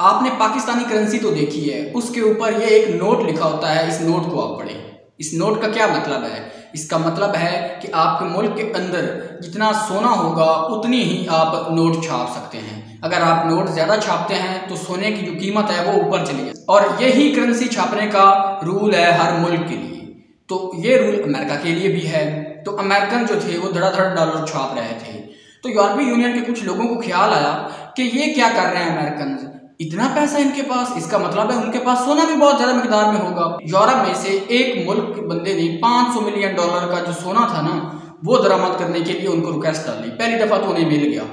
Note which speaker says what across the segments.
Speaker 1: आपने पाकिस्तानी करेंसी तो देखी है, उसके ऊपर ये एक नोट लिखा होता है। इस नोट को आप पढ़ें। इस नोट का क्या मतलब है? इसका मतलब है कि आपके मुल्क के अंदर जितना सोना होगा उतनी ही आप नोट छाप सकते हैं। अगर आप नोट ज़्यादा छापते हैं तो सोने की जो कीमत है वो ऊपर चली जाए, और यही करेंसी छापने का रूल है हर मुल्क के लिए। तो ये रूल अमेरिका के लिए भी है। तो अमेरिकन जो थे वो धड़ाधड़ डॉलर छाप रहे थे। तो यूरोपीय यूनियन के कुछ लोगों को ख्याल आया कि ये क्या कर रहे हैं अमेरिकन, इतना पैसा इनके पास, इसका मतलब है उनके पास सोना भी बहुत ज्यादा मिकदार में होगा। यूरोप में से एक मुल्क के बंदे ने $500 मिलियन का जो सोना था ना, वो दरामद करने के लिए उनको रिक्वेस्ट डाली। पहली दफा तो उन्हें मिल गया,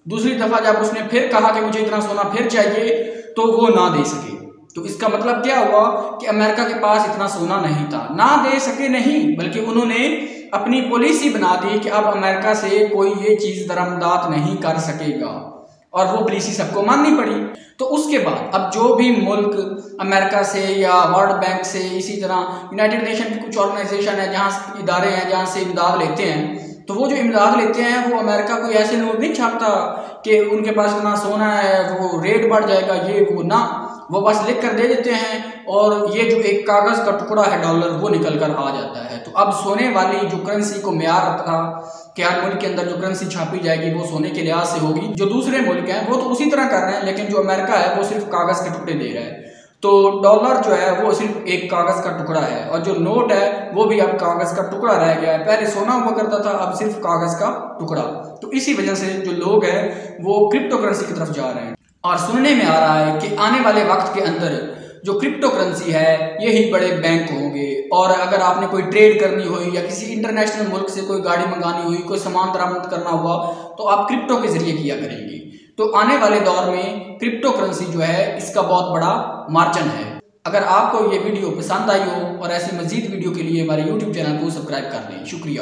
Speaker 1: दूसरी दफा जब उसने फिर कहा कि मुझे इतना सोना फिर चाहिए तो वो ना दे सके। तो इसका मतलब क्या हुआ कि अमेरिका के पास इतना सोना नहीं था। ना दे सके नहीं, बल्कि उन्होंने अपनी पॉलिसी बना दी कि अब अमेरिका से कोई ये चीज दरामदात नहीं कर सकेगा, और वो पॉलिसी सबको माननी पड़ी। तो उसके बाद अब जो भी मुल्क अमेरिका से या वर्ल्ड बैंक से, इसी तरह यूनाइटेड नेशन की कुछ ऑर्गेनाइजेशन है, जहाँ इदारे हैं जहाँ से इमदाद लेते हैं, तो वो जो इमदाद लेते हैं वो अमेरिका को ऐसे नोट नहीं छापता कि उनके पास इतना सोना है वो रेट बढ़ जाएगा, ये वो ना, वो बस लिख कर दे देते हैं, और ये जो एक कागज का टुकड़ा है डॉलर, वो निकल कर आ जाता है। तो अब सोने वाली जो करेंसी को म्यार था कि हर मुल्क के अंदर जो करेंसी छापी जाएगी वो सोने के लिहाज से होगी। जो दूसरे मुल्क हैं वो तो उसी तरह कर रहे हैं, लेकिन जो अमेरिका है वो सिर्फ कागज के टुकड़े दे रहा है। तो डॉलर जो है वो सिर्फ एक कागज का टुकड़ा है, और जो नोट है वो भी अब कागज का टुकड़ा रह गया है। पहले सोना हुआ करता था, अब सिर्फ कागज का टुकड़ा। तो इसी वजह से जो लोग हैं वो क्रिप्टो करेंसी की तरफ जा रहे हैं, और सुनने में आ रहा है कि आने वाले वक्त के अंदर जो क्रिप्टो करेंसी है यही बड़े बैंक होंगे। और अगर आपने कोई ट्रेड करनी हुई या किसी इंटरनेशनल मुल्क से कोई गाड़ी मंगानी हुई, कोई सामान दरामद करना हुआ, तो आप क्रिप्टो के जरिए किया करेंगे। तो आने वाले दौर में क्रिप्टो करेंसी जो है इसका बहुत बड़ा मार्जिन है। अगर आपको ये वीडियो पसंद आई हो और ऐसी मजीद वीडियो के लिए हमारे YouTube चैनल को सब्सक्राइब कर लें। शुक्रिया।